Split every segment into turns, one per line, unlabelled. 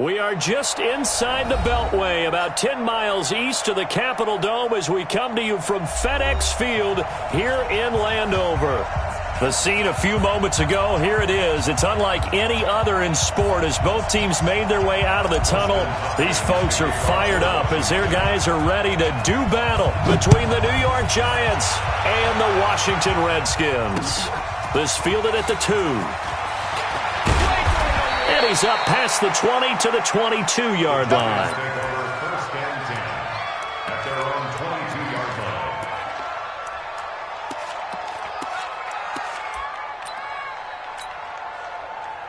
We are just inside the Beltway, about 10 miles east of the Capitol Dome as we come to you from FedEx Field here in Landover. The scene a few moments ago, here it is. It's unlike any other in sport as both teams made their way out of the tunnel. These folks are fired up as their guys are ready to do battle between the New York Giants and the Washington Redskins. This fielded at the 2. And he's up past the 20 to the 22-yard line.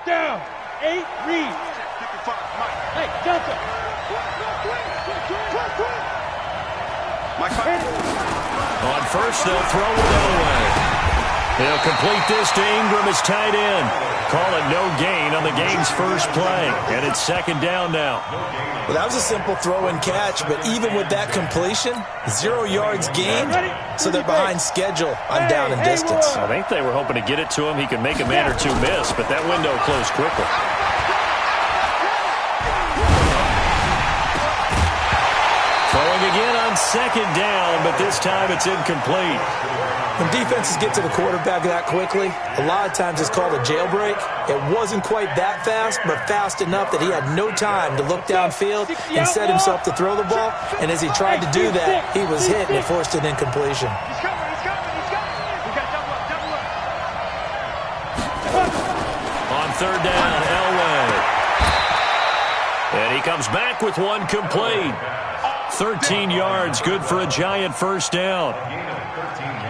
Down, 8, read. Hey, Delta.
On first, they'll throw it away. He'll complete this to Ingram as tight end. Call it no gain on the game's first play. And it's second down now.
Well, that was a simple throw and catch, but even with that completion, 0 yards gained, so they're behind schedule on down and distance.
I think they were hoping to get it to him. He could make a man or two miss, but that window closed quickly. Throwing again on second down, but this time it's incomplete.
When defenses get to the quarterback that quickly, a lot of times it's called a jailbreak. It wasn't quite that fast, but fast enough that he had no time to look downfield and set himself to throw the ball. And as he tried to do that, he was hit and it forced an incompletion.
On third down, Elway. And he comes back with one complete. 13 yards, good for a Giant first down.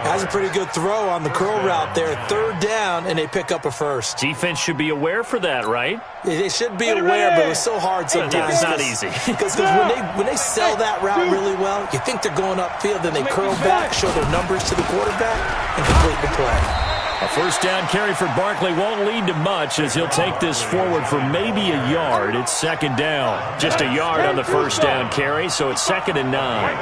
That's a pretty good throw on the curl route there. Third down, and they pick up a first.
Defense should be aware for that, right?
They should be aware, but it's so hard sometimes.
It's not easy.
Because when they sell that route really well, you think they're going upfield, then they curl back, show their numbers to the quarterback, and complete the play.
A first down carry for Barkley won't lead to much as he'll take this forward for maybe a yard. It's second down. Just a yard on the first down carry, so it's 2nd and 9.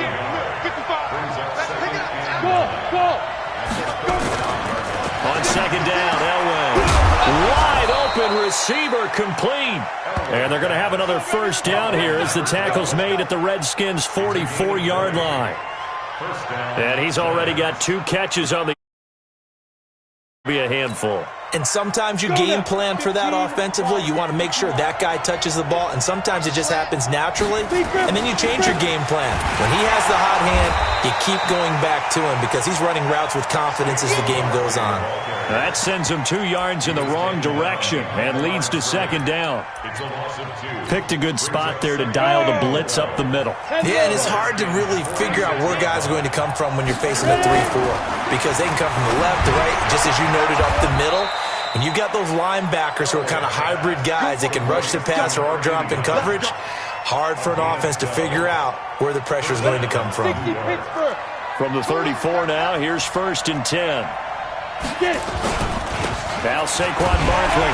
On second down, Elway. Wide open receiver complete. And they're going to have another first down here as the tackle's made at the Redskins' 44-yard line. And he's already got 2 catches on the be a handful.
And sometimes you game plan for that offensively. You want to make sure that guy touches the ball, and sometimes it just happens naturally, and then you change your game plan. When he has the hot hand, you keep going back to him because he's running routes with confidence as the game goes on.
That sends him 2 yards in the wrong direction and leads to second down. Picked a good spot there to dial the blitz up the middle.
Yeah, and it's hard to really figure out where guys are going to come from when you're facing a 3-4 because they can come from the left, the right, just as you noted, up the middle. When you've got those linebackers who are kind of hybrid guys that can rush the passer or drop in coverage, hard for an offense to figure out where the pressure is going to come from.
From the 34 now, here's 1st and 10. Now Saquon Barkley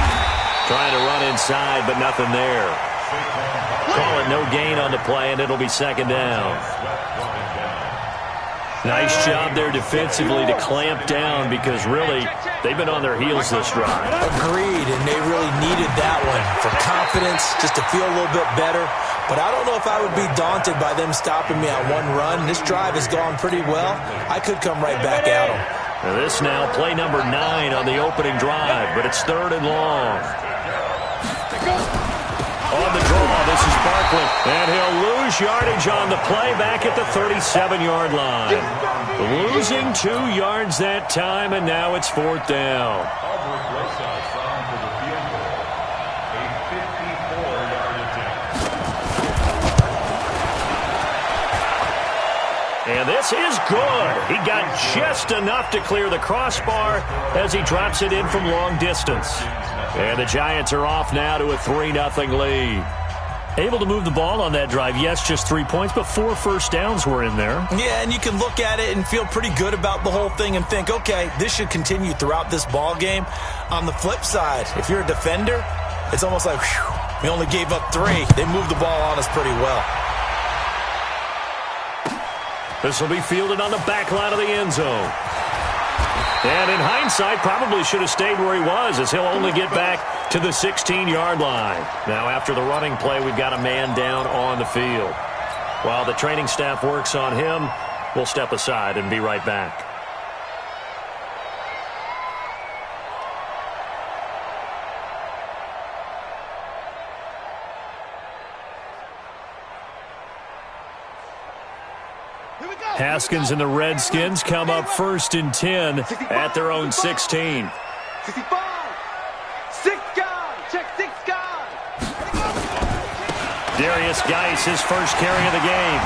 trying to run inside, but nothing there. Call it no gain on the play, and it'll be second down. Nice job there defensively to clamp down because really they've been on their heels this drive.
Agreed, and they really needed that one for confidence, just to feel a little bit better. But I don't know if I would be daunted by them stopping me on one run. This drive has gone pretty well. I could come right back at them.
Now this now play number 9 on the opening drive, but it's 3rd and long. On the draw, this is Barkley, and he'll lose yardage on the play back at the 37-yard line. Losing 2 yards that time, and now it's 4th down. And this is good. He got just enough to clear the crossbar as he drops it in from long distance. And the Giants are off now to a 3-0 lead. Able to move the ball on that drive. Yes, just 3 points, but 4 first downs were in there.
Yeah, and you can look at it and feel pretty good about the whole thing and think, okay, this should continue throughout this ball game. On the flip side, if you're a defender, it's almost like, whew, we only gave up 3. They moved the ball on us pretty well.
This will be fielded on the back line of the end zone. And in hindsight, probably should have stayed where he was, as he'll only get back to the 16-yard line. Now, after the running play, we've got a man down on the field. While the training staff works on him, we'll step aside and be right back. Haskins and the Redskins come up 1st and 10 at their own 16.
65. 6 guys. Check 6 guys.
Darius Geis, his first carry of the game.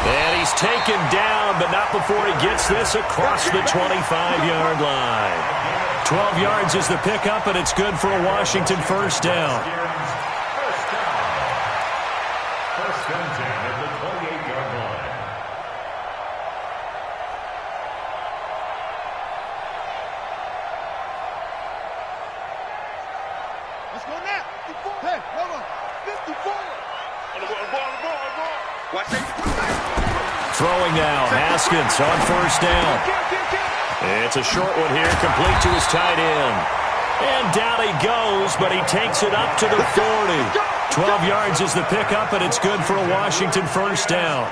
And he's taken down, but not before he gets this across the 25-yard line. 12 yards is the pickup, and it's good for a Washington first down.
First and 10 at the 28-yard line.
Let's go now. 54. Hey, hold on. 54. Watch it.
Throwing now, Haskins on first down. It's a short one here, complete to his tight end. And down he goes, but he takes it up to the 40. 12 yards is the pickup, and it's good for a Washington first down.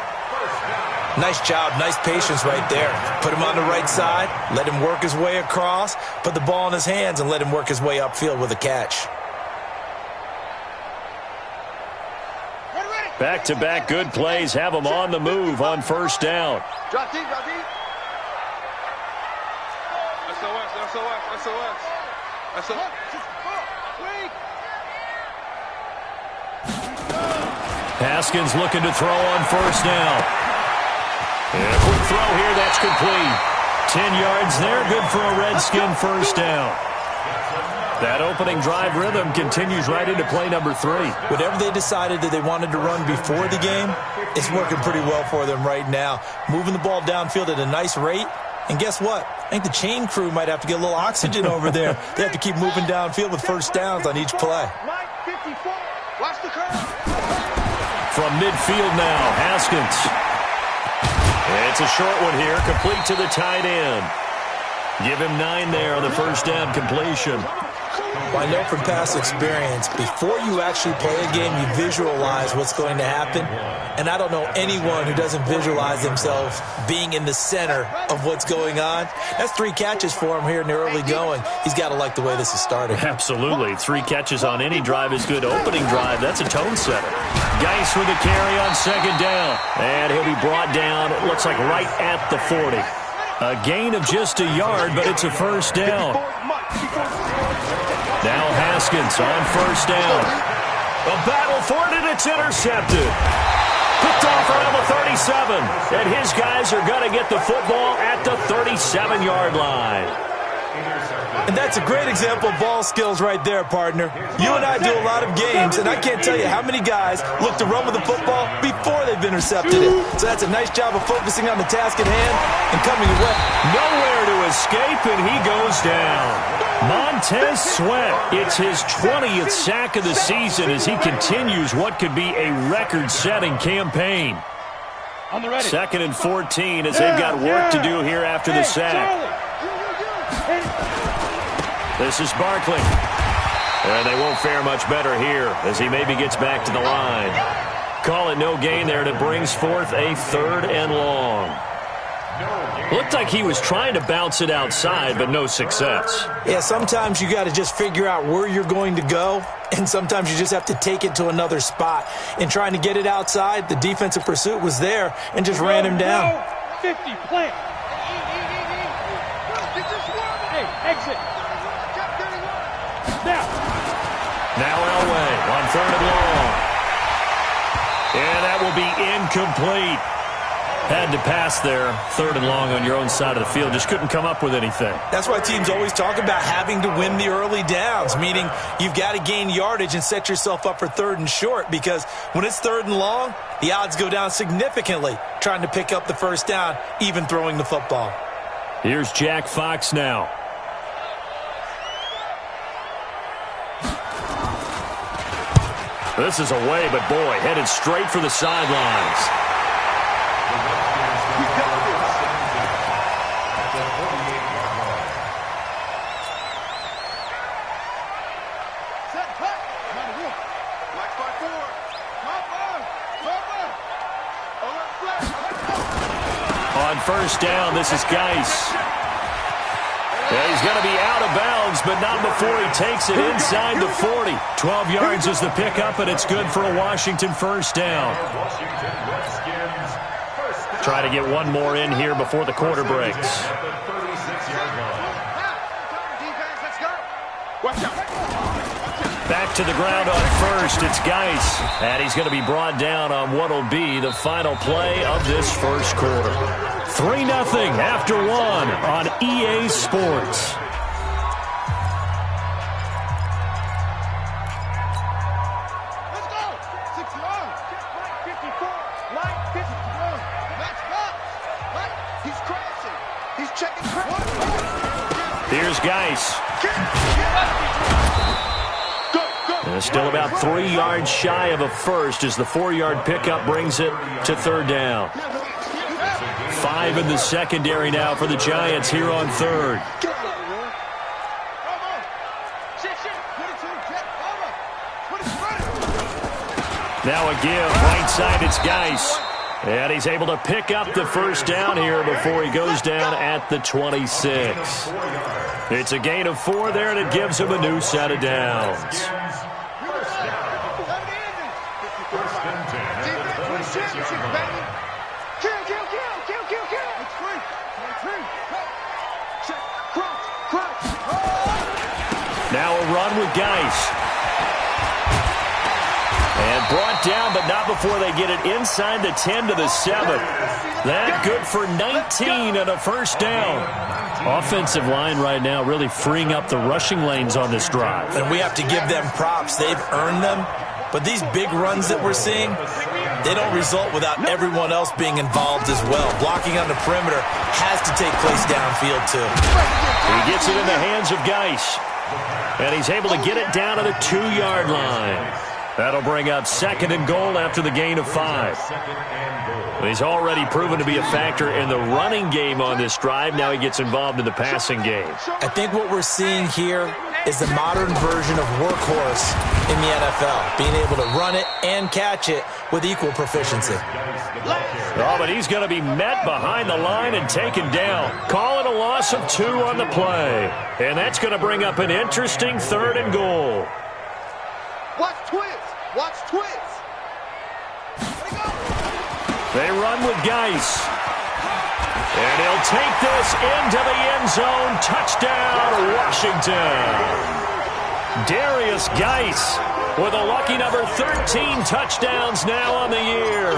Nice job, nice patience right there. Put him on the right side, let him work his way across, put the ball in his hands, and let him work his way upfield with a catch.
Back-to-back good plays have him on the move on first down.
Drop deep, drop deep. SOS.
Haskins looking to throw on first down. And a quick throw here, that's complete. 10 yards there, good for a Redskin first down. That opening drive rhythm continues right into play number 3.
Whatever they decided that they wanted to run before the game, it's working pretty well for them right now. Moving the ball downfield at a nice rate. And guess what? I think the chain crew might have to get a little oxygen over there. They have to keep moving downfield with first downs on each play.
Mike 54. Watch the curve.
From midfield now, Haskins. It's a short one here, complete to the tight end. Give him 9 there on the first down completion.
Well, I know from past experience, before you actually play a game, you visualize what's going to happen. And I don't know anyone who doesn't visualize themselves being in the center of what's going on. That's 3 catches for him here in the early going. He's got to like the way this is starting.
Absolutely. 3 catches on any drive is good. Opening drive, that's a tone setter. Geis with a carry on second down. And he'll be brought down, it looks like right at the 40. A gain of just a yard, but it's a first down. Now Haskins on first down. A battle for it, and it's intercepted. Picked off around the 37. And his guys are going to get the football at the 37-yard line.
And that's a great example of ball skills right there, partner. You and I do a lot of games, and I can't tell you how many guys look to run with the football before they've intercepted it. So that's a nice job of focusing on the task at hand and coming away.
Nowhere to escape, and he goes down. Montez Sweat, it's his 20th sack of the season as he continues what could be a record-setting campaign.
On the ready.
2nd and 14 as they've got work to do here after the sack. This is Barkley. And they won't fare much better here as he maybe gets back to the line. Call it no gain there, and it brings forth a 3rd and long. Looked like he was trying to bounce it outside, but no success.
Yeah, sometimes you got to just figure out where you're going to go, and sometimes you just have to take it to another spot. In trying to get it outside, the defensive pursuit was there and just ran him down.
50, plant. Hey, exit.
Now Elway on 3rd and long. And that will be incomplete. Had to pass there. 3rd and long on your own side of the field. Just couldn't come up with anything.
That's why teams always talk about having to win the early downs, meaning you've got to gain yardage and set yourself up for 3rd and short, because when it's 3rd and long, the odds go down significantly trying to pick up the first down, even throwing the football.
Here's Jack Fox now. This is away, but boy, headed straight for the sidelines. On first down, this is Geis. Yeah, he's going to be out of bounds, but not before he takes it inside the 40. 12 yards is the pickup, and it's good for a Washington first down. Try to get one more in here before the quarter breaks. Back to the ground on first. It's Geis. And he's going to be brought down on what will be the final play of this first quarter. 3-0 after one on EA Sports.
Let's go. 60 yards. Line 54. Line 51. Match box. Right. He's crashing. He's checking crashing.
Here's Geis. Still about 3 yards shy of a first as the 4-yard pickup brings it to third down. 5 in the secondary now for the Giants here on third. Now a give. Right side, it's Geis. And he's able to pick up the first down here before he goes down at the 26. It's a gain of 4 there, and it gives him a new set of downs. Now a run with Geis. And brought down, but not before they get it inside the 10 to the 7. That good for 19 and a first down. Offensive line right now really freeing up the rushing lanes on this drive.
And we have to give them props. They've earned them. But these big runs that we're seeing, they don't result without everyone else being involved as well. Blocking on the perimeter has to take place downfield too.
He gets it in the hands of Geis. And he's able to get it down to the 2-yard line. That'll bring up 2nd and goal after the gain of 5. He's already proven to be a factor in the running game on this drive. Now he gets involved in the passing game.
I think what we're seeing here is the modern version of workhorse in the NFL, being able to run it and catch it with equal proficiency.
Oh, but he's going to be met behind the line and taken down. Call it a loss of 2 on the play. And that's going to bring up an interesting 3rd and goal.
Watch twins. Watch twins.
They run with Geis. And he'll take this into the end zone. Touchdown, Washington. Darius Geis with a lucky number 13 touchdowns now on the year.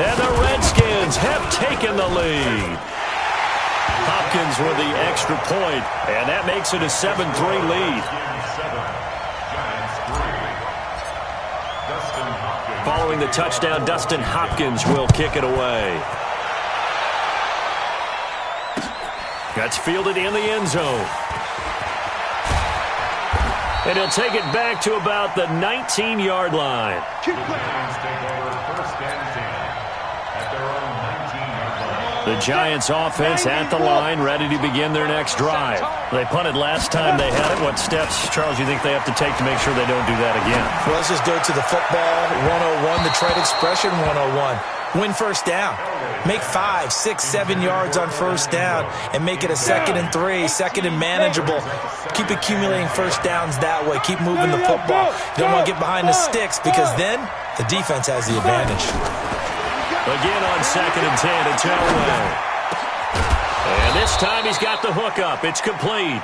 And the Redskins have taken the lead. Hopkins with the extra point, and that makes it a 7-3 lead. Following the touchdown, Dustin Hopkins will kick it away. That's fielded in the end zone. And he'll take it back to about the 19-yard line. The Giants offense at the line, ready to begin their next drive. They punted last time they had it. What steps, Charles, you think they have to take to make sure they don't do that again?
Well, let's just go to the football 101, the trade expression 101. Win first down. Make 5, 6, 7 yards on first down and make it a 2nd and 3, 2nd and manageable. Keep accumulating first downs that way. Keep moving the football. You don't want to get behind the sticks because then the defense has the advantage.
Again on 2nd and 10, it's Elway. And this time he's got the hook up. It's complete.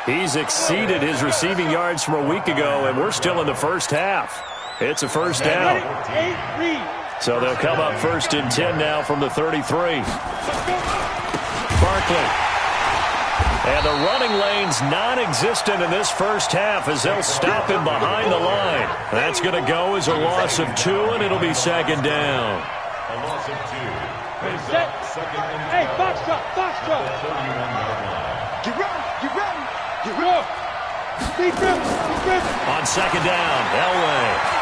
He's exceeded his receiving yards from a week ago, and we're still in the first half. It's a first down. So they'll come up 1st and 10 now from the 33. Barkley. And the running lane's non-existent in this first half as they'll stop him behind the line. That's going to go as a loss of 2, and it'll be 2nd down.
A loss of 2.
Hey, box truck, box truck. Get ready, get ready, get ready. Defense, defense.
On 2nd down, Elway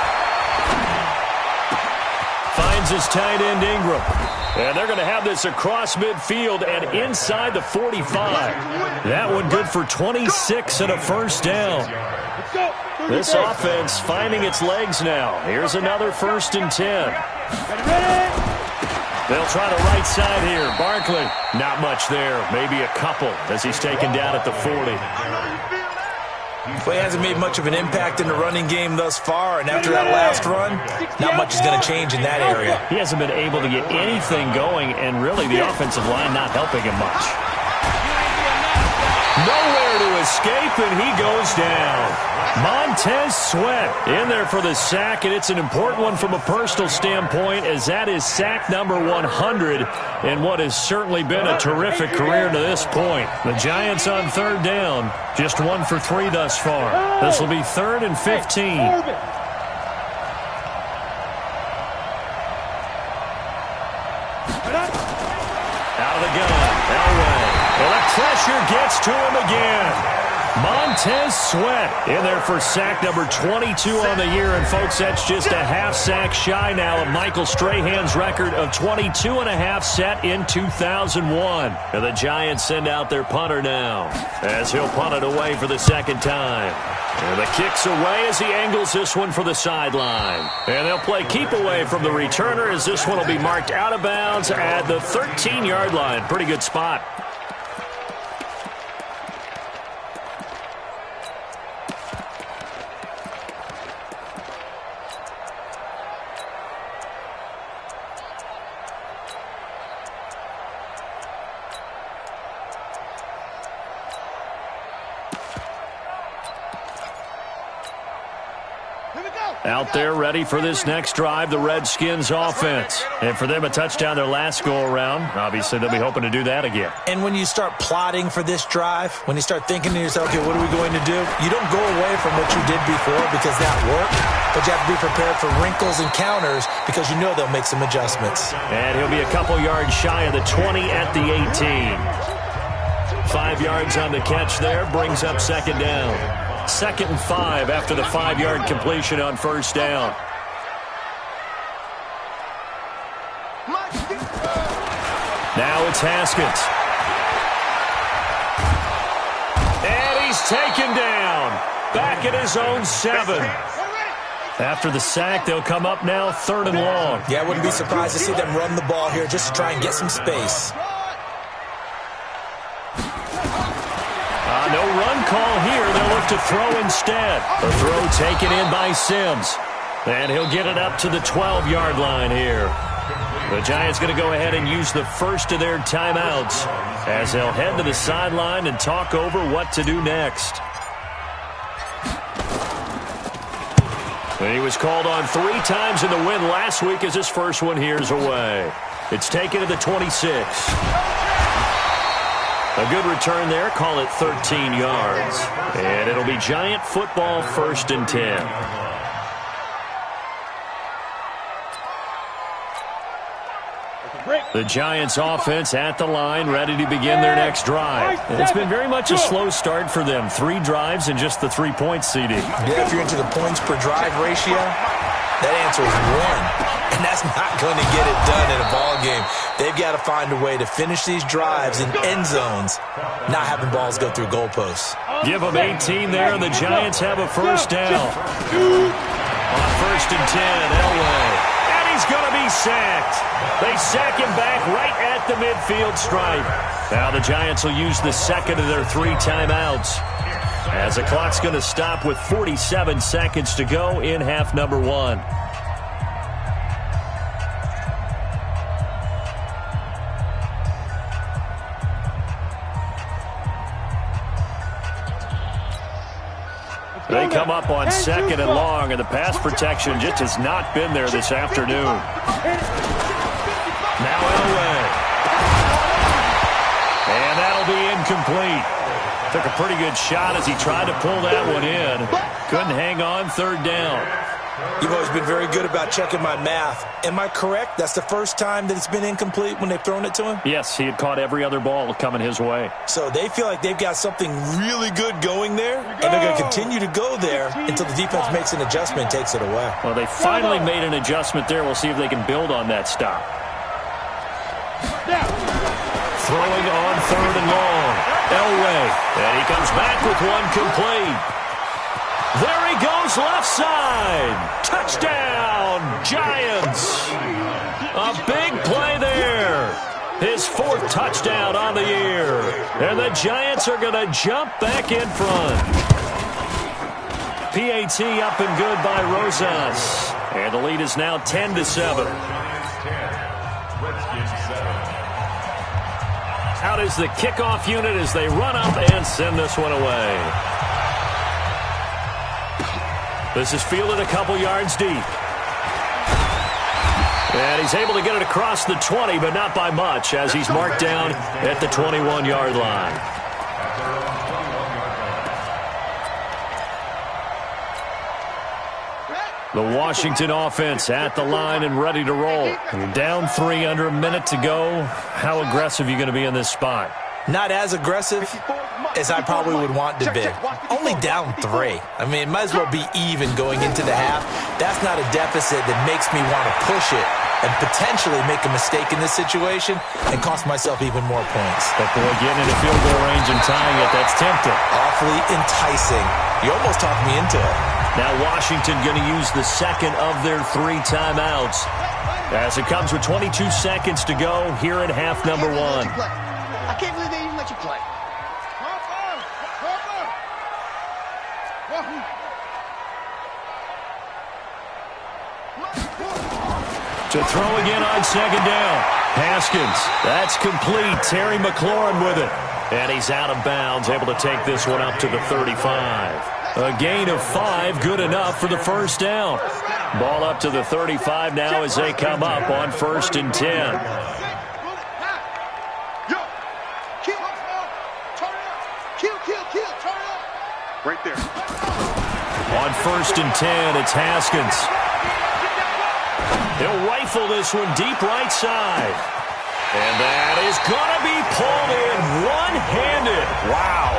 finds his tight end Ingram. And they're going to have this across midfield and inside the 45. That one good for 26 and a first down. This offense finding its legs now. Here's another 1st and 10. They'll try the right side here. Barkley, not much there. Maybe a couple as he's taken down at the 40.
Well, he hasn't made much of an impact in the running game thus far, and after that last run, not much is going to change in that area.
He hasn't been able to get anything going, and really the offensive line not helping him much. Nowhere to escape, and he goes down. Montez Sweat in there for the sack, and it's an important one from a personal standpoint, as that is sack number 100 in what has certainly been a terrific career to this point. The Giants on third down, just 1 for 3 thus far. This will be 3rd and 15. Out of the gun, Elway. Well, that pressure gets to him again. Montez Sweat in there for sack number 22 on the year. And, folks, that's just a half sack shy now of Michael Strahan's record of 22.5 set in 2001. And the Giants send out their punter now as he'll punt it away for the second time. And the kick's away as he angles this one for the sideline. And they'll play keep away from the returner as this one will be marked out of bounds at the 13-yard line. Pretty good spot. Out there ready for this next drive, the Redskins offense. And for them, a touchdown their last go-around. Obviously, they'll be hoping to do that again.
And when you start plotting for this drive, when you start thinking to yourself, okay, what are we going to do? You don't go away from what you did before because that worked, but you have to be prepared for wrinkles and counters because you know they'll make some adjustments.
And he'll be a couple yards shy of the 20 at the 18. 5 yards on the catch there, brings up second down. 2nd and 5 after the 5-yard completion on first down. Now it's Haskins. And he's taken down. Back at his own 7. After the sack, they'll come up now 3rd and long.
Yeah, I wouldn't be surprised to see them run the ball here just to try and get some space.
No run call here. They'll look to throw instead. The throw taken in by Sims. And he'll get it up to the 12-yard line here. The Giants going to go ahead and use the first of their timeouts as they'll head to the sideline and talk over what to do next. And he was called on 3 times in the win last week as his first one here's away. It's taken to the 26. A good return there. Call it 13 yards. And it'll be Giant football 1st and 10. The Giants offense at the line, ready to begin their next drive. And it's been very much a slow start for them. 3 drives and just the 3-point CD.
Yeah, if you're into the points per drive ratio, that answer is 1. And that's not going to get it done in a ball game. They've got to find a way to finish these drives in end zones, not having balls go through goalposts.
Give them 18 there, and the Giants have a first down. On 1st and 10, Elway. And he's going to be sacked. They sack him back right at the midfield stripe. Now the Giants will use the second of their 3 timeouts, as the clock's going to stop with 47 seconds to go in half number 1. They come up on 2nd and long, and the pass protection just has not been there this afternoon. Now Elway. And that'll be incomplete. Took a pretty good shot as he tried to pull that one in. Couldn't hang on 3rd down.
You've always been very good about checking my math. Am I correct? That's the first time that it's been incomplete when they've thrown it to him?
Yes, he had caught every other ball coming his way.
So they feel like they've got something really good going there, and they're going to continue to go there until the defense makes an adjustment and takes it away.
Well, they finally made an adjustment there. We'll see if they can build on that stop. Throwing on 3rd and long. Elway. And he comes back with one complete. There he goes left side. Touchdown, Giants. A big play there His 4th touchdown on the year. And the Giants are going to jump back in front. PAT up and good by Rosas. And the lead is now 10-7. Out is the kickoff unit as they run up and send this one away. This is fielded a couple yards deep. And he's able to get it across the 20, but not by much, as he's marked down at the 21-yard line. The Washington offense at the line and ready to roll. You're down 3, under a minute to go. How aggressive are you going to be in this spot?
Not as aggressive as I probably would want to be. Only down 3. I mean, it might as well be even going into the half. That's not a deficit that makes me want to push it and potentially make a mistake in this situation and cost myself even more points.
But boy, getting into field goal range and tying it, that's tempting.
Awfully enticing. You almost talked me into it.
Now Washington going to use the 2nd of their 3 timeouts as it comes with 22 seconds to go here at half number 1.
I can't believe they even let you play.
To throw again on 2nd down. Haskins, that's complete. Terry McLaurin with it. And he's out of bounds, able to take this one up to the 35. A gain of 5, good enough for the 1st down. Ball up to the 35 now as they come up on 1st and 10.
Right there.
On 1st and 10, it's Haskins. He'll rifle this one deep right side. And that is going to be pulled in one-handed. Wow.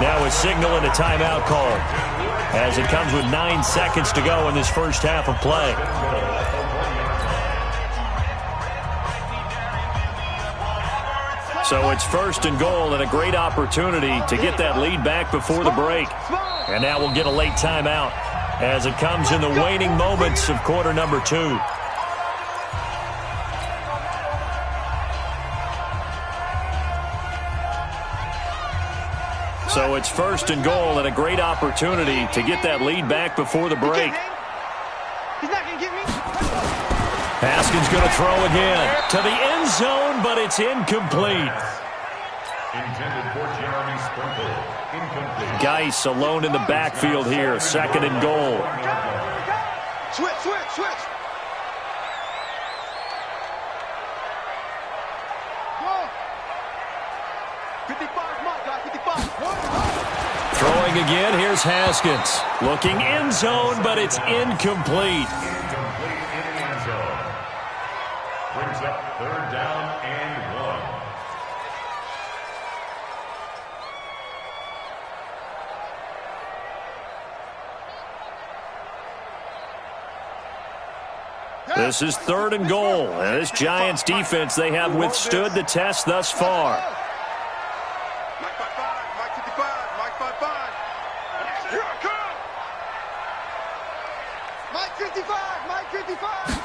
Now a signal and a timeout call as it comes with 9 seconds to go in this first half of play. So it's 1st and goal and a great opportunity to get that lead back before the break. And now we'll get a late timeout as it comes in the waning moments of quarter number 2. So it's 1st and goal and a great opportunity to get that lead back before the break.
He's not going to get me.
Haskins going to throw again to the end zone, but it's incomplete.
Intended for Jeremy Sprinkle. Incomplete.
Geis alone in the backfield here. 2nd and goal.
Switch. Go. 55, my guy, 55.
Throwing again, here's Haskins. Looking end zone, but it's incomplete.
Incomplete in the end zone. Brings up 3rd down and 1.
This is 3rd and goal. And this Giants defense, they have withstood the test thus far.
Mike 55, Mike 55. Here I come. Mike 55, Mike 55.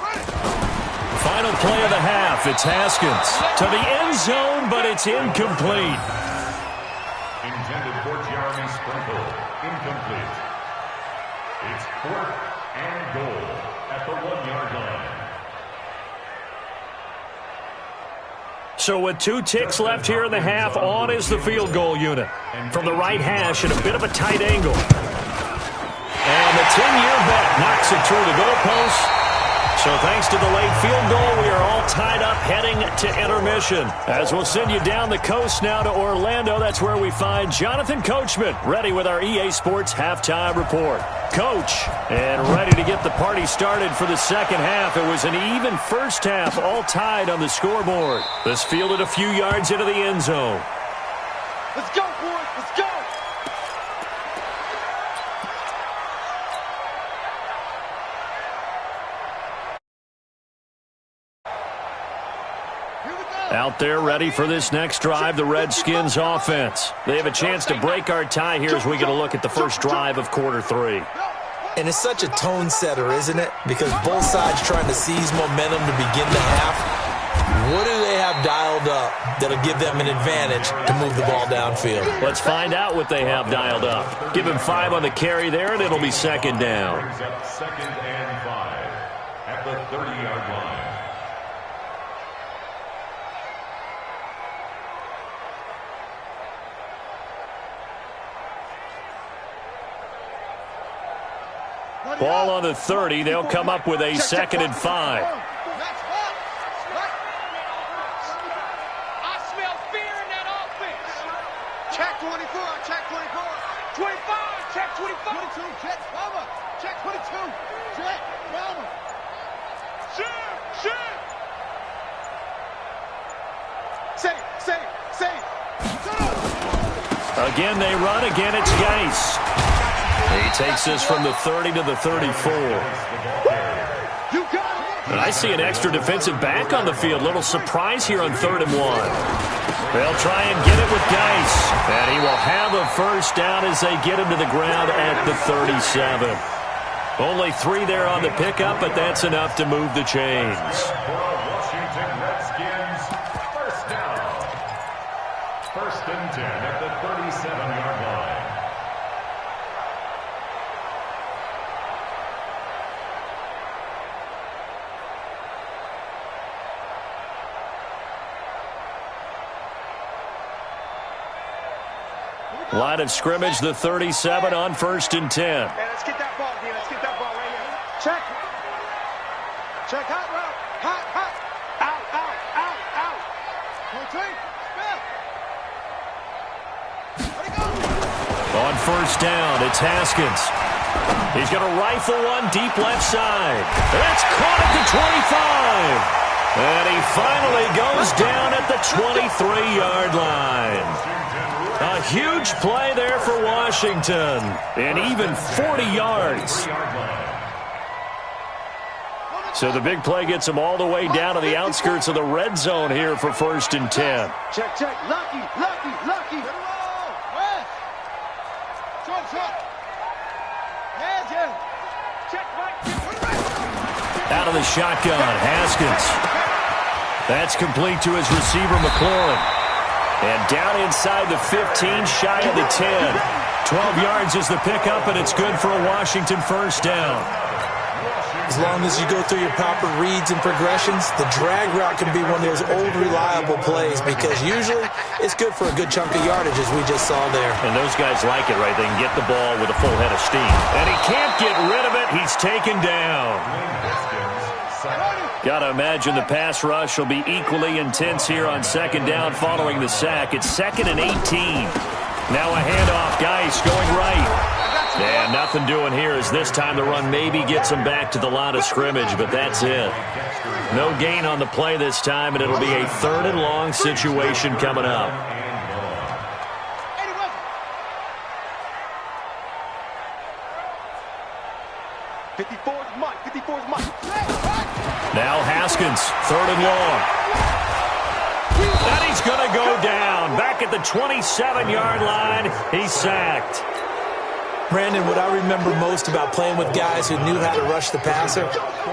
Final play of the half. It's Haskins to the end zone, but it's incomplete.
Intended for Jeremy Sprinkle. Incomplete. It's 4th and goal at the 1-yard line.
So with 2 ticks left here in the half, on is the field goal unit. From the right hash at a bit of a tight angle. And the 10-year bet knocks it through the goalpost. So thanks to the late field goal, we are all tied up heading to intermission. As we'll send you down the coast now to Orlando, that's where we find Jonathan Coachman ready with our EA Sports halftime report. Coach, and ready to get the party started for the 2nd half. It was an even first half, all tied on the scoreboard. This fielded a few yards into the end zone.
Let's go, boys. Let's go.
Out there ready for this next drive, the Redskins offense. They have a chance to break our tie here as we get a look at the first drive of quarter 3.
And it's such a tone setter, isn't it? Because both sides trying to seize momentum to begin the half. What do they have dialed dialed up that'll give them an advantage to move the ball downfield.
Let's find out what they have dialed up. Give him 5 on the carry there, and it'll be second down.
Brings up 2nd and 5 at the 30-yard line.
Ball on the 30. They'll come up with a 2nd and 5.
I smell fear in that offense. Check 24, check 24. 25, check 25. 22, check cover. Check 22, check cover. Shoot. Say.
Again, they run. Again, it's Geis. He takes this from the 30 to the 34. And I see an extra defensive back on the field. Little surprise here on 3rd and 1. They'll try and get it with Geis. And he will have a first down as they get him to the ground at the 37. Only 3 there on the pickup, but that's enough to move the chains.
Washington Redskins, first down. 1st and 10 at the 37-yard line.
Line of scrimmage, the 37 on 1st and 10.
Hey, let's get that ball here. Let's get that ball right here. Check. Check hot route. Hot. Out. 14. Spell. Where'd it go?
On 1st down, it's Haskins. He's going to rifle one deep left side. That's caught at the 25. And he finally goes down at the 23-yard line. A huge play there for Washington, and even 40 yards. So the big play gets him all the way down to the outskirts of the red zone here for 1st and 10.
Check. Lucky. West. Short. Check right.
Out of the shotgun, Haskins. That's complete to his receiver, McLaurin. And down inside the 15, shy of the 10. 12 yards is the pickup, and it's good for a Washington first down.
As long as you go through your proper reads and progressions, the drag route can be one of those old reliable plays because usually it's good for a good chunk of yardage, as we just saw there.
And those guys like it, right? They can get the ball with a full head of steam. And he can't get rid of it. He's taken down. Got to imagine the pass rush will be equally intense here on 2nd down following the sack. It's 2nd and 18. Now a handoff. Geis going right. And nothing doing here as this time the run maybe gets him back to the line of scrimmage, but that's it. No gain on the play this time, and it'll be a 3rd and long situation coming up. Now Haskins, 3rd and long. And he's going to go down. Back at the 27-yard line, he's sacked.
Brandon, what I remember most about playing with guys who knew how to rush the passer,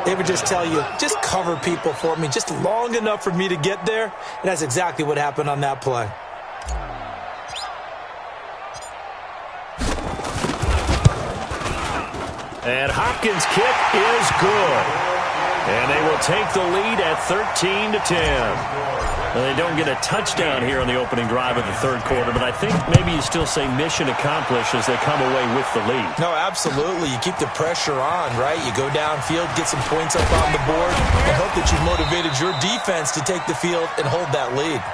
they would just tell you, just cover people for me, just long enough for me to get there. And that's exactly what happened on that play.
And Hopkins' kick is good. And they will take the lead at 13-10. Well, they don't get a touchdown here on the opening drive of the 3rd quarter, but I think maybe you still say mission accomplished as they come away with the lead.
No, absolutely. You keep the pressure on, right? You go downfield, get some points up on the board, and hope that you've motivated your defense to take the field and hold that lead.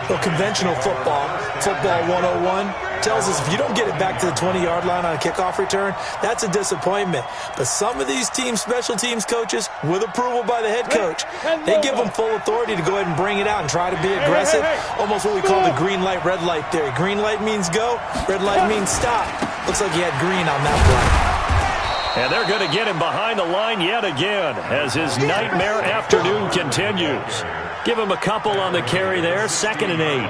Well, conventional football 101, tells us if you don't get it back to the 20-yard line on a kickoff return, that's a disappointment. But some of these teams, special teams coaches, with approval by the head coach, they give them full authority to go ahead and bring it out and try to be aggressive, almost what we call the green light, red light theory. Green light means go, red light means stop. Looks like he had green on that play.
And they're going to get him behind the line yet again as his nightmare afternoon continues. Give him a couple on the carry there, 2nd and 8.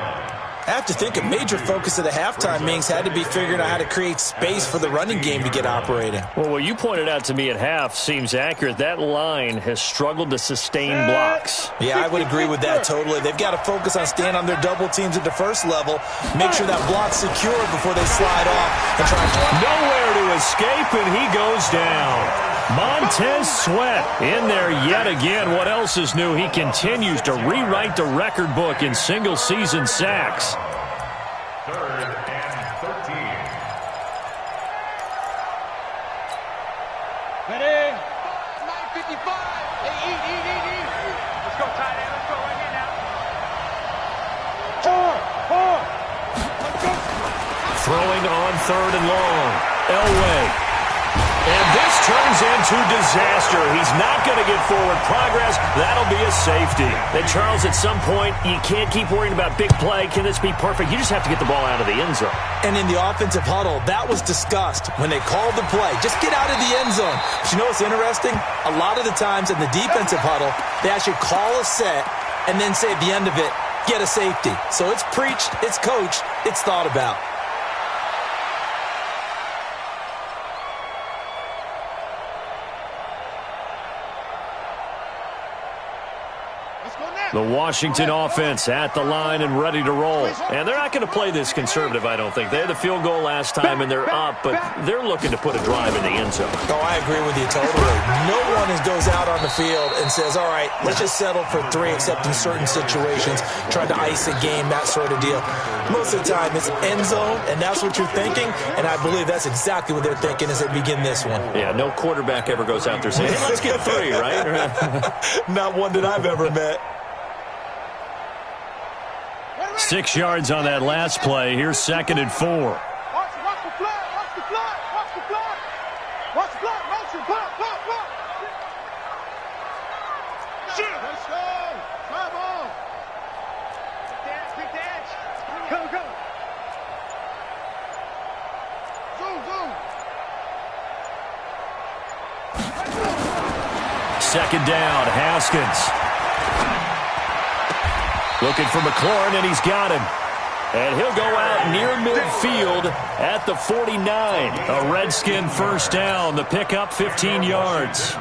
I have to think a major focus of the halftime meetings had to be figuring out how to create space for the running game to get operating.
Well, what you pointed out to me at half seems accurate. That line has struggled to sustain blocks.
Yeah, I would agree with that totally. They've got to focus on staying on their double teams at the first level, make sure that block's secured before they slide off and try.
Nowhere to escape, and he goes down. Montez Sweat in there yet again. What else is new? He continues to rewrite the record book in single-season sacks.
3rd and 13.
Ready? 9:55. Hey, eat. Let's go, tight end. Let's go right here now. 4. Let's go.
Throwing on 3rd and long. Elway. And this turns into disaster. He's not going to get forward progress. That'll be a safety. And, Charles, at some point, you can't keep worrying about big play. Can this be perfect? You just have to get the ball out of the end zone.
And in the offensive huddle, that was discussed when they called the play. Just get out of the end zone. But you know what's interesting? A lot of the times in the defensive huddle, they actually call a set and then say at the end of it, get a safety. So it's preached, it's coached, it's thought about.
The Washington offense at the line and ready to roll. And they're not going to play this conservative, I don't think. They had the field goal last time, and they're up, but they're looking to put a drive in the end zone.
Oh, I agree with you totally. No one goes out on the field and says, all right, let's just settle for 3, except in certain situations, trying to ice a game, that sort of deal. Most of the time, it's end zone, and that's what you're thinking, and I believe that's exactly what they're thinking as they begin this one.
Yeah, no quarterback ever goes out there saying, hey, let's get 3, right?
Not one that I've ever met.
6 yards on that last play. Here's 2nd and 4.
Watch the flag. Watch the flag. Watch the flag. Watch the flag. Motion. Block. Shoot. Let's go. Come on. Big dash. Go. Zoom.
2nd down. Haskins. Looking for McLaurin, and he's got him. And he'll go out near midfield at the 49. A Redskin first down. The pickup, 15 yards.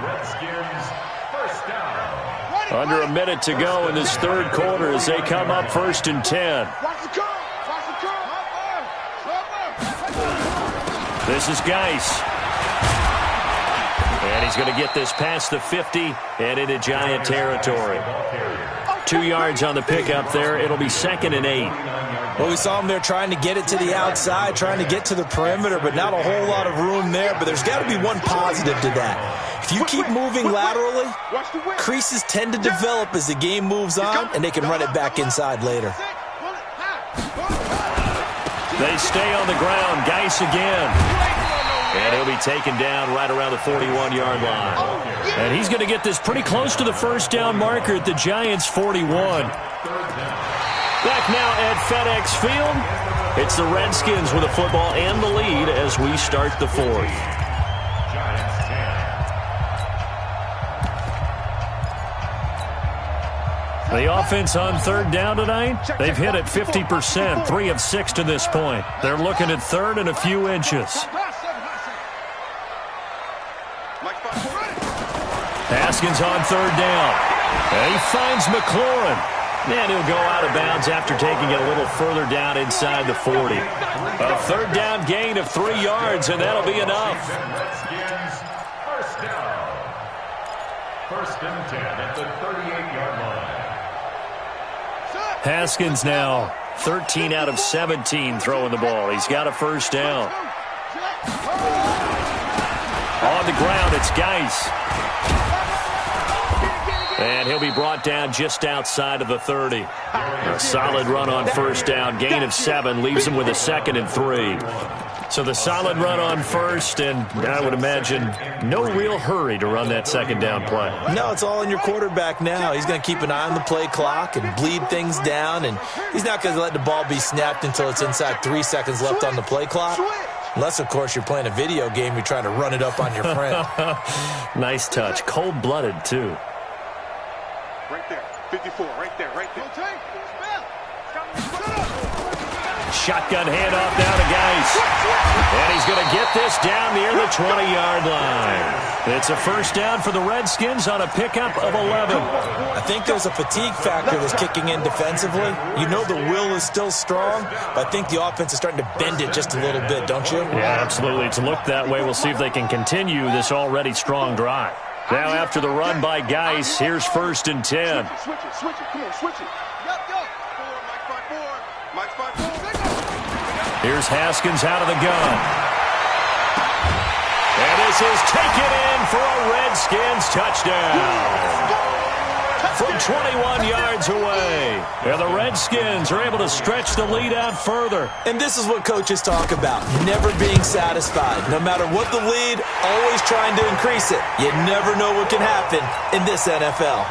Under a minute to go in this 3rd quarter as they come up 1st and 10. This is Geis. And he's going to get this past the 50 and into Giant territory. 2 yards on the pickup there. It'll be 2nd and 8.
Well, we saw him there trying to get it to the outside, trying to get to the perimeter, but not a whole lot of room there. But there's got to be one positive to that. If you keep moving laterally, creases tend to develop as the game moves on, and they can run it back inside later.
They stay on the ground. Geis again. And he'll be taken down right around the 41-yard line. And he's going to get this pretty close to the first down marker at the Giants' 41. Back now at FedEx Field. It's the Redskins with the football and the lead as we start the 4th. The offense on 3rd down tonight, they've hit it 50%, 3 of 6 to this point. They're looking at 3rd and a few inches. Haskins on 3rd down. And he finds McLaurin. And he'll go out of bounds after taking it a little further down inside the 40. A 3rd down gain of 3 yards, and that'll be enough.
Redskins first down. 1st and 10 at the 38-yard line.
Haskins now 13 out of 17 throwing the ball. He's got a first down. On the ground, it's Geis. And he'll be brought down just outside of the 30. A solid run on first down. Gain of 7 leaves him with a 2nd and 3. So the solid run on first, and I would imagine no real hurry to run that 2nd down play.
No, it's all in your quarterback now. He's going to keep an eye on the play clock and bleed things down, and he's not going to let the ball be snapped until it's inside 3 seconds left on the play clock. Unless, of course, you're playing a video game, you're trying to run it up on your friend.
Nice touch. Cold-blooded, too.
Right there. 54. Right there.
shotgun handoff now to Geis. And he's going to get this down near the 20-yard line. It's a first down for the Redskins on a pickup of 11.
I think there's a fatigue factor that's kicking in defensively. You know the will is still strong, but I think the offense is starting to bend it just a little bit, don't you?
Yeah, absolutely. It's looked that way. We'll see if they can continue this already strong drive. Now after the run by Geis, here's 1st and 10.
Switch it, come on, switch it. Yup. Mike 5-4.
Here's Haskins out of the gun. And this is taken in for a Redskins touchdown. From 21 yards away. And the Redskins are able to stretch the lead out further.
And this is what coaches talk about, never being satisfied. No matter what the lead, always trying to increase it. You never know what can happen in this NFL.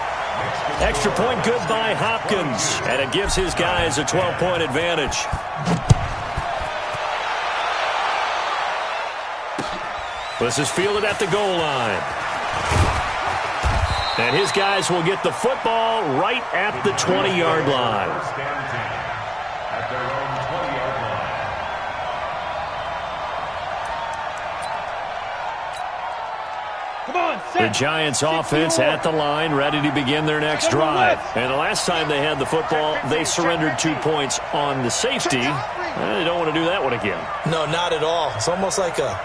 Extra point good by Hopkins. And it gives his guys a 12-point advantage. This is fielded at the goal line. And his guys will get the football right at the 20-yard line.
At their own 20-yard line.
Come on, set.
The Giants offense at the line, ready to begin their next drive. And the last time they had the football, they surrendered 2 points on the safety. They don't want to do that one again.
No, not at all. It's almost like a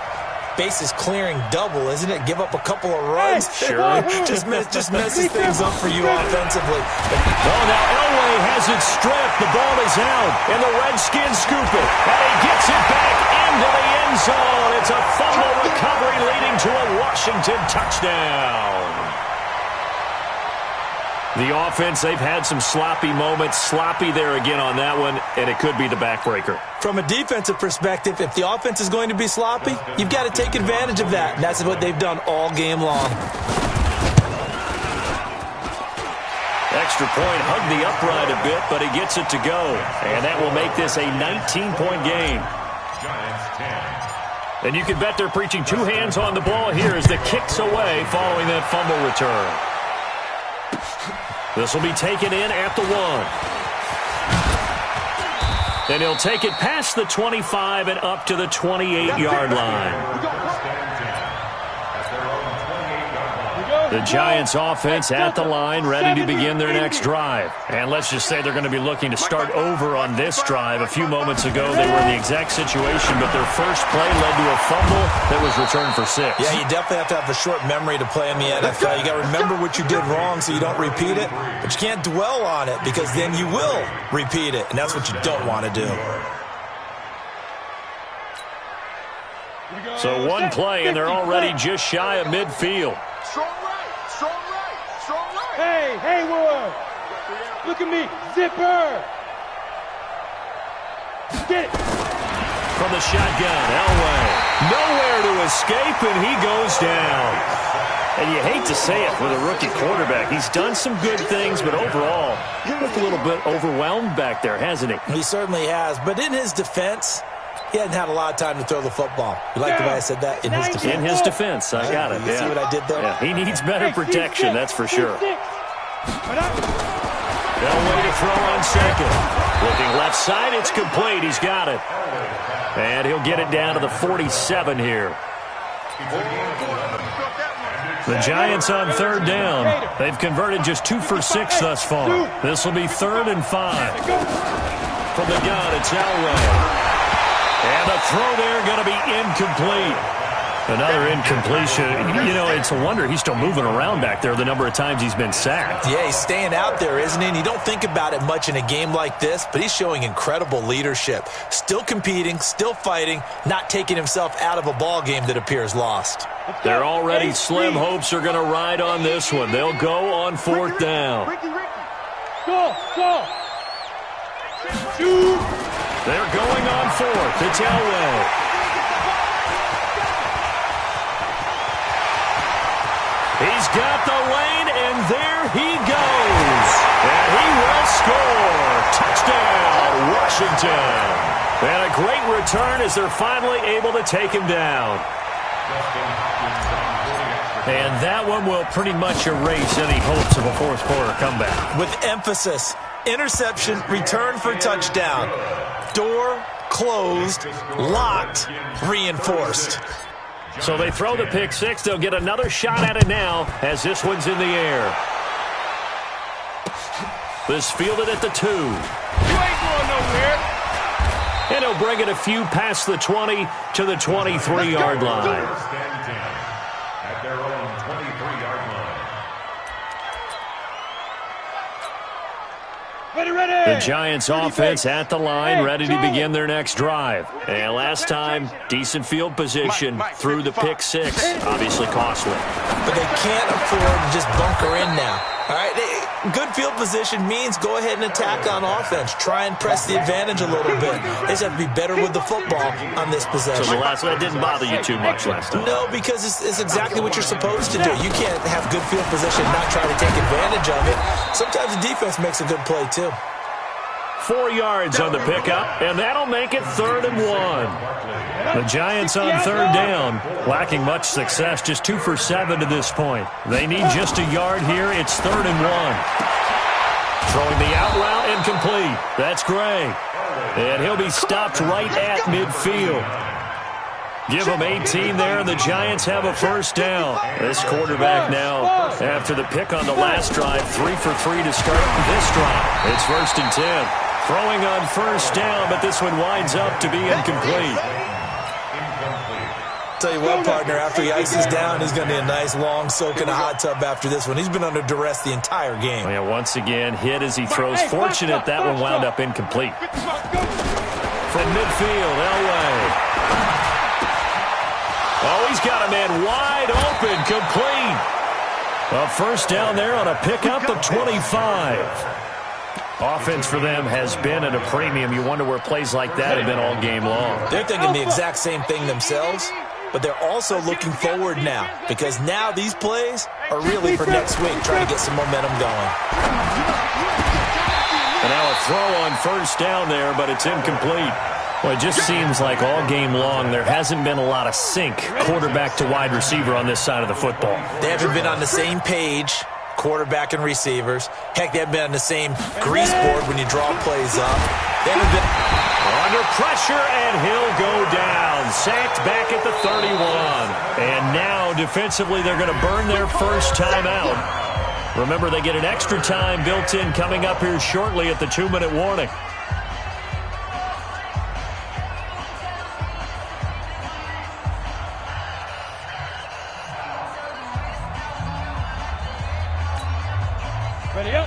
bases clearing double, isn't it? Give up a couple of runs.
Sure.
just messes things up for you offensively.
Oh, now Elway has it stripped. The ball is out, and the Redskins scoop it. And he gets it back into the end zone. It's a fumble recovery leading to a Washington touchdown. The offense, they've had some sloppy moments. Sloppy there again on that one, and it could be the backbreaker.
From a defensive perspective, if the offense is going to be sloppy, you've got to take advantage of that, and that's what they've done all game long.
Extra point, hugged the upright a bit, but he gets it to go. And that will make this a 19-point game.
Giants 10.
And you can bet they're preaching 2 hands on the ball here as the kick's away following that fumble return. This will be taken in at the 1. And he'll take it past the 25 and up to the 28-yard line. The Giants offense at the line, ready to begin their next drive. And let's just say they're going to be looking to start over on this drive. A few moments ago, they were in the exact situation, but their first play led to a fumble that was returned for 6.
Yeah, you definitely have to have a short memory to play in the NFL. You got to remember what you did wrong so you don't repeat it, but you can't dwell on it because then you will repeat it, and that's what you don't want to do.
So one play, and they're already just shy of midfield.
Strong right. Hey, Haywood. Look at me. Zipper. Get it.
From the shotgun, Elway. Nowhere to escape, and he goes down. And you hate to say it with a rookie quarterback. He's done some good things, but overall, he looked a little bit overwhelmed back there, hasn't he?
He certainly has. But in his defense, he hadn't had a lot of time to throw the football. You like the way I said that? In his defense.
In his defense, I got it.
You see what I did there?
Yeah, he needs better protection, that's for sure. Elway to throw on second. Looking left side, it's complete. He's got it. And he'll get it down to the 47 here. The Giants on 3rd down. They've converted just 2 for 6 thus far. This will be 3rd and 5. From the gun, it's Elway. And the throw there going to be incomplete. Another incompletion. You know, it's a wonder he's still moving around back there the number of times he's been sacked.
Yeah, he's staying out there, isn't he? And you don't think about it much in a game like this, but he's showing incredible leadership. Still competing, still fighting, not taking himself out of a ball game that appears lost.
Their already slim hopes are going to ride on this one. They'll go on 4th down.
Go.
They're going on 4th. It's Elway. He's got the lane, and there he goes. And he will score. Touchdown, Washington. And a great return as they're finally able to take him down. And that one will pretty much erase any hopes of a 4th quarter comeback.
With emphasis, interception, return for touchdown. Door closed, locked, reinforced.
So they throw the pick six. They'll get another shot at it now as this one's in the air. This fielded at the 2.
You ain't going nowhere.
And he'll bring it a few past the 20 to the 23-yard line.
First and 10 at their own 23-yard line.
Ready.
The Giants offense at the line, ready to begin their next drive. And last time, decent field position through the pick six. Obviously costly.
But they can't afford to just bunker in now. All right, good field position means go ahead and attack on offense. Try and press the advantage a little bit. They just have to be better with the football on this possession.
So that didn't bother you too much last time?
No, because it's exactly what you're supposed to do. You can't have good field position and not try to take advantage of it. Sometimes the defense makes a good play, too.
4 yards on the pickup, and that'll make it 3rd and 1. The Giants on 3rd down, lacking much success, just 2 for 7 to this point. They need just a yard here. It's 3rd and 1. Throwing the out route incomplete. That's Gray. And he'll be stopped right at midfield. Give them 18 there, and the Giants have a first down. This quarterback now, after the pick on the last drive, 3 for 3 to start this drive. It's 1st and 10. Throwing on first down, but this one winds up to be incomplete.
Tell you what, partner, after he ices down, he's going to need a nice long soak in a hot tub after this one. He's been under duress the entire game.
Yeah, once again, hit as he throws. Fortunate that one wound up incomplete. From midfield, Elway. Oh, he's got a man wide open, complete. A first down there on a pickup of 25. Offense for them has been at a premium. You wonder where plays like that have been all game long.
They're thinking the exact same thing themselves, but they're also looking forward now because now these plays are really for next week, trying to get some momentum going.
And now a throw on first down there, but it's incomplete. Well, it just seems like all game long there hasn't been a lot of sync quarterback to wide receiver on this side of the football.
They haven't been on the same page, quarterback and receivers. Heck, they haven't been on the same grease board when you draw plays up. They haven't been
under pressure, and he'll go down. Sacked back at the 31. And now defensively they're going to burn their first timeout. Remember, they get an extra time built in coming up here shortly at the 2-minute warning.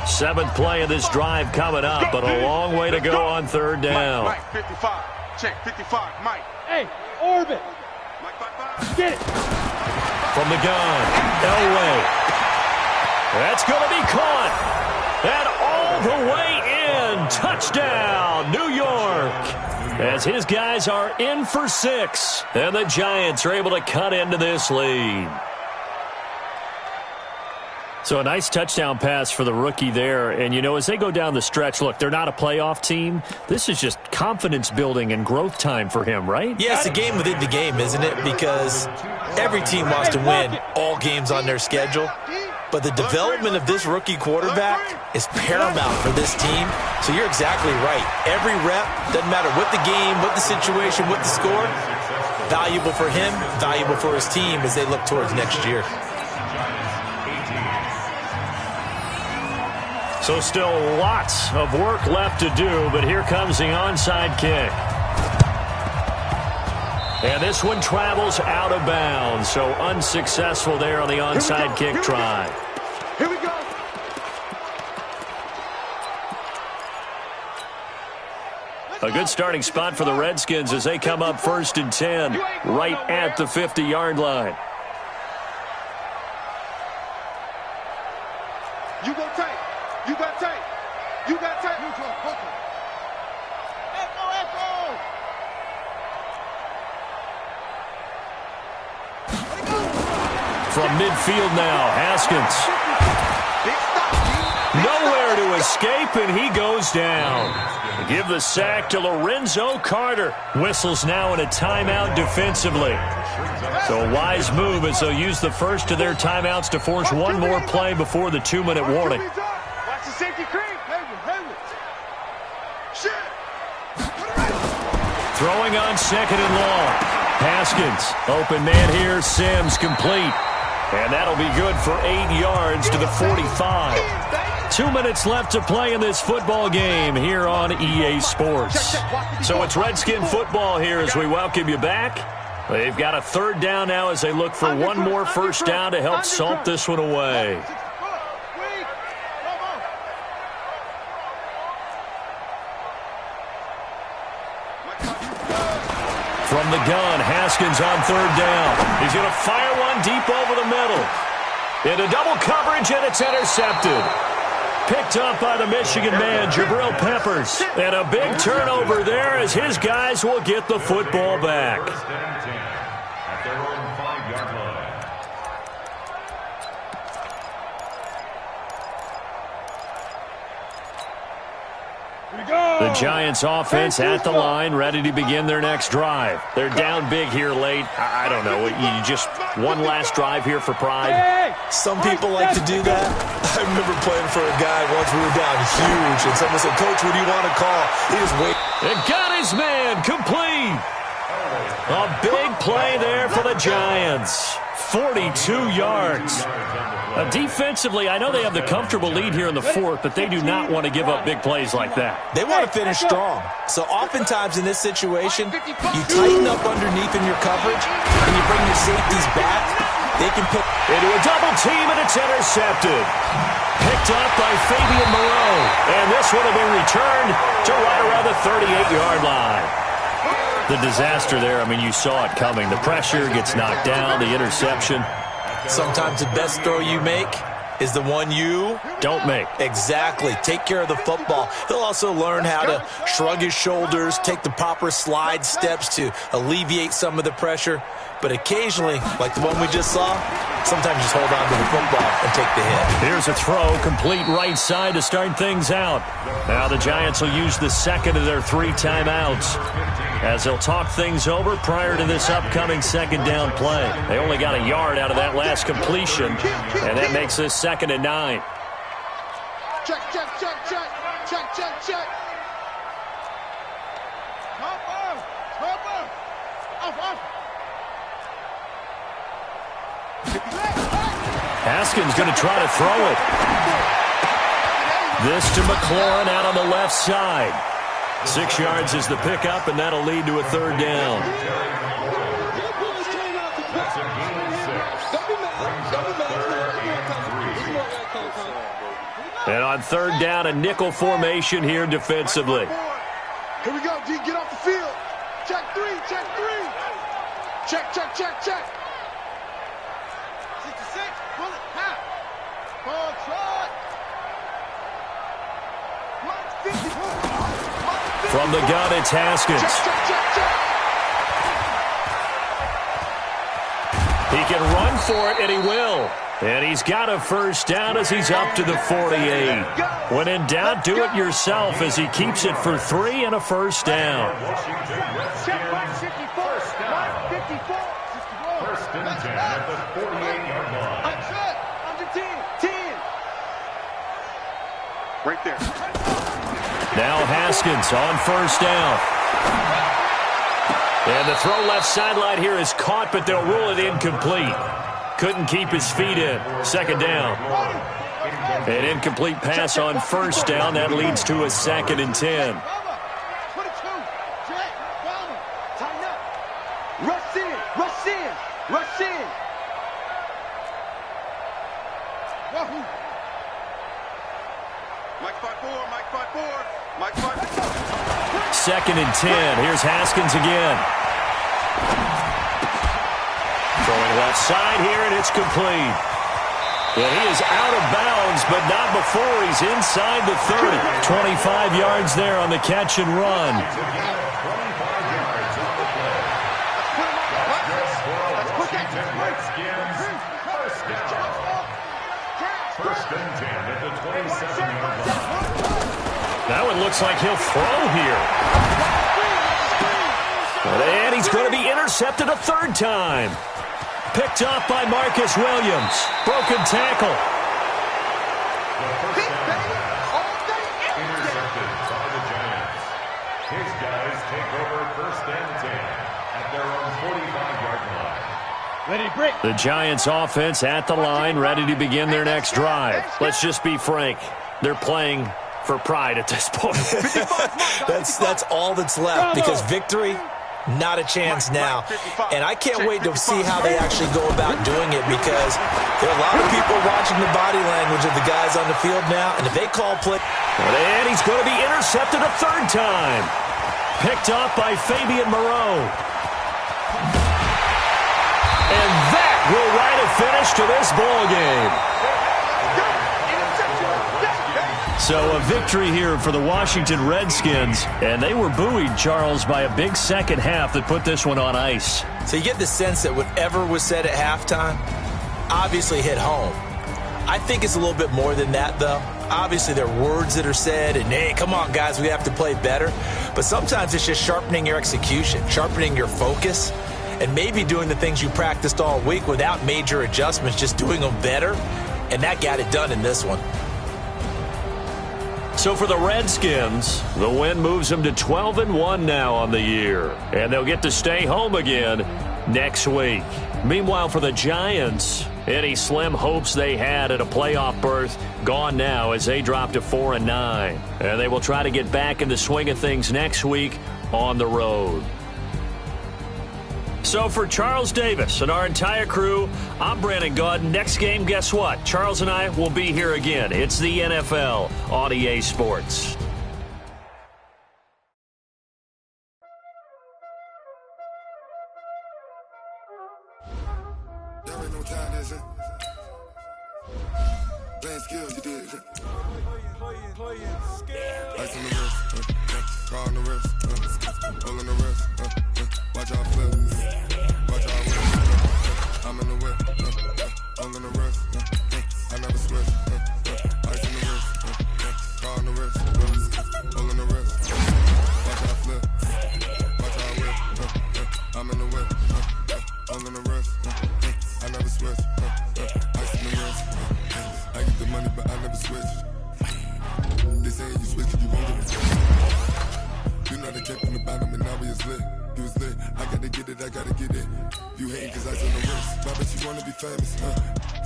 Seventh play of this drive coming up, but a long way to go on 3rd down.
Mike, 55. Check, 55. Mike.
Hey, orbit.
Mike, 5-5.
Get it.
From the gun, Elway. That's going to be caught. And all the way in. Touchdown, New York. As his guys are in for 6. And the Giants are able to cut into this lead. So a nice touchdown pass for the rookie there. And, you know, as they go down the stretch, look, they're not a playoff team. This is just confidence building and growth time for him, right?
Yeah, it's a game within the game, isn't it? Because every team wants to win all games on their schedule. But the development of this rookie quarterback is paramount for this team. So you're exactly right. Every rep, doesn't matter what the game, what the situation, what the score, valuable for him, valuable for his team as they look towards next year.
So still lots of work left to do, but here comes the onside kick. And this one travels out of bounds, so unsuccessful there on the onside kick try.
Here we go.
A good starting spot for the Redskins as they come up 1st and 10, right at the 50-yard line.
You go tight. You got tight. You got tight. Echo.
From midfield now, Haskins. Nowhere to escape, and he goes down. Give the sack to Lorenzo Carter. Whistles now in a timeout defensively. So a wise move as they'll use the first of their timeouts to force one more play before the 2-minute warning.
Watch the safety creep.
Throwing on second and long. Haskins, open man here, Sims complete. And that'll be good for 8 yards to the 45. 2 minutes left to play in this football game here on EA Sports. So it's Redskin football here as we welcome you back. They've got a third down now as they look for one more first down to help salt this one away. From the gun, Haskins on third down. He's going to fire one deep over the middle. Into double coverage, and it's intercepted. Picked up by the Michigan man, Jabril Peppers. And a big turnover there as his guys will get the football back.
At their own 5-yard line.
The Giants offense at the line, ready to begin their next drive. They're down big here late. I don't know. You just one last drive here for pride?
Some people like to do that. I remember playing for a guy once we were down huge, and someone said, "Coach, what do you want to call?" He just waited.
And got his man complete. A big play there for the Giants. 42 yards. Defensively, I know they have the comfortable lead here in the fourth, but they do not want to give up big plays like that.
They want to finish strong. So oftentimes in this situation, you tighten up underneath in your coverage, and you bring your safeties back. They can pick
into a double team, and it's intercepted. Picked up by Fabian Moreau. And this one will be returned to right around the 38-yard line. The disaster there, I mean, you saw it coming. The pressure gets knocked down, the interception.
Sometimes the best throw you make is the one you
don't make.
Exactly. Take care of the football. He'll also learn how to shrug his shoulders, take the proper slide steps to alleviate some of the pressure. But occasionally, like the one we just saw, sometimes just hold on to the football and take the hit.
Here's a throw, complete right side to start things out. Now the Giants will use the second of their 3 timeouts as they'll talk things over prior to this upcoming second down play. They only got a yard out of that last completion, and that makes this 2nd and 9.
Check, check, check, check, check, check, check.
Haskins going to try to throw it. This to McLaurin out on the left side. 6 yards is the pickup, and that'll lead to a third down. And on third down, a nickel formation here defensively.
Here we go, D, get off the field. Check 3, check 3. Check, check, check, check. 66, pull it, half. Ball trot. 150.
From the gun, it's Haskins.
Check, check, check, check.
He can run for it, and he will. And he's got a first down as he's up to the 48. When in doubt, do it yourself as he keeps it for 3 and a first down.
Check 154. 154.
First and 10 at the 48-yard line.
Under 10. 10. Right there.
Now Haskins on first down. And the throw left sideline here is caught, but they'll rule it incomplete. Couldn't keep his feet in. 2nd down. An incomplete pass on first down. That leads to a 2nd and 10.
22. Jet. Bomber. Tighten up. Rush in. Rush in. Rush in. Wahoo. Mike 5-4. Mike 5-4. Mike 5-4.
2nd and 10. Here's Haskins again. Throwing left side here, and it's complete. And he is out of bounds, but not before he's inside the 30. 25 yards there on the catch and run.
First and 10 at the 27-yard line.
That one looks like he'll throw here. And he's going to be intercepted a 3rd time. Picked up by Marcus Williams. Broken tackle.
The first down. Intercepted by the Giants. His guys take over 1st and 10 at their own 45-yard line.
Ready, break.
The Giants offense at the line, ready to begin their next drive. Let's just be frank. They're playing for pride at this point.
That's all that's left, because victory, not a chance now. And I can't wait to see how they actually go about doing it, because there are a lot of people watching the body language of the guys on the field now, and if they call play...
And he's going to be intercepted a third time. Picked off by Fabian Moreau. And that will write a finish to this ball game. So a victory here for the Washington Redskins, and they were buoyed, Charles, by a big second half that put this one on ice.
So you get the sense that whatever was said at halftime obviously hit home. I think it's a little bit more than that, though. Obviously, there are words that are said, and, hey, come on, guys, we have to play better. But sometimes it's just sharpening your execution, sharpening your focus, and maybe doing the things you practiced all week without major adjustments, just doing them better. And that got it done in this one.
So for the Redskins, the win moves them to 12-1 now on the year. And they'll get to stay home again next week. Meanwhile, for the Giants, any slim hopes they had at a playoff berth gone now as they drop to 4-9. And they will try to get back in the swing of things next week on the road. So for Charles Davis and our entire crew, I'm Brandon Gaudin. Next game, guess what? Charles and I will be here again. It's the NFL on EA Sports.
Watch out flip, watch out whip. I'm in the whip, all in the wrist. I never switch. Ice in the wrist, car on the wrist, all in the wrist. Watch out flip, watch out whip. I'm in the whip, all in the wrist. I never switch. Ice in the wrist. I get the money, but I never switch. They say you switch it, you won't get it. You know they came from the bottom and now we is lit. You was lit, I gotta get it, I gotta get it. You hating cause ice on the wrist. Why bet you wanna be famous,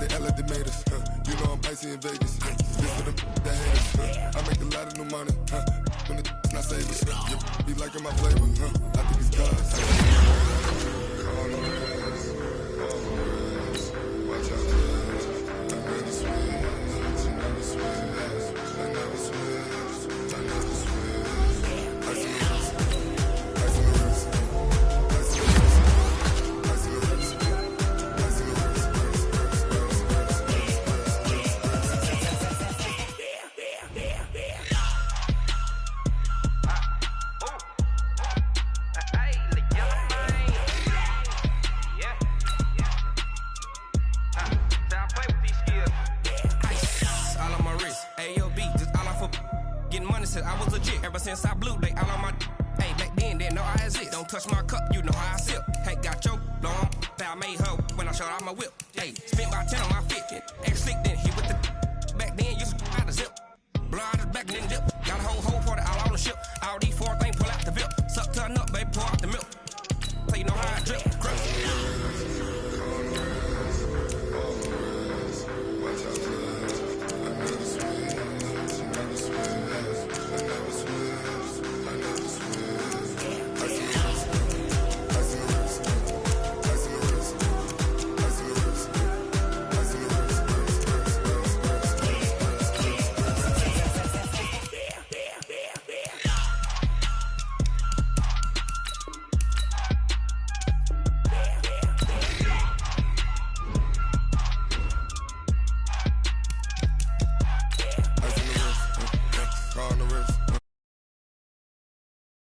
They act like they made us, You know I'm icy in Vegas, This for them that hate us, I make a lot of new money, When the not saving, Be liking my flavor, I think it's God's. All the rest, watch out, I never switch, I never switch, I never switch, I never switch. Ice on the wrist, ice on the wrist.
Since I blew, they all on my hey, back then they know I exist. Don't touch my cup, you know how I sip. Hey, got your long, I made her when I showed out my whip. Hey, spent about 10 on my fit. Ex-slick, then he with the back then, used to out the zip. Blow out his back, then dip. Got a whole for the all on the ship. All these 4 things pull out the VIP. Suck, turn up, baby, pour out the milk. So you know how I drip. Crush.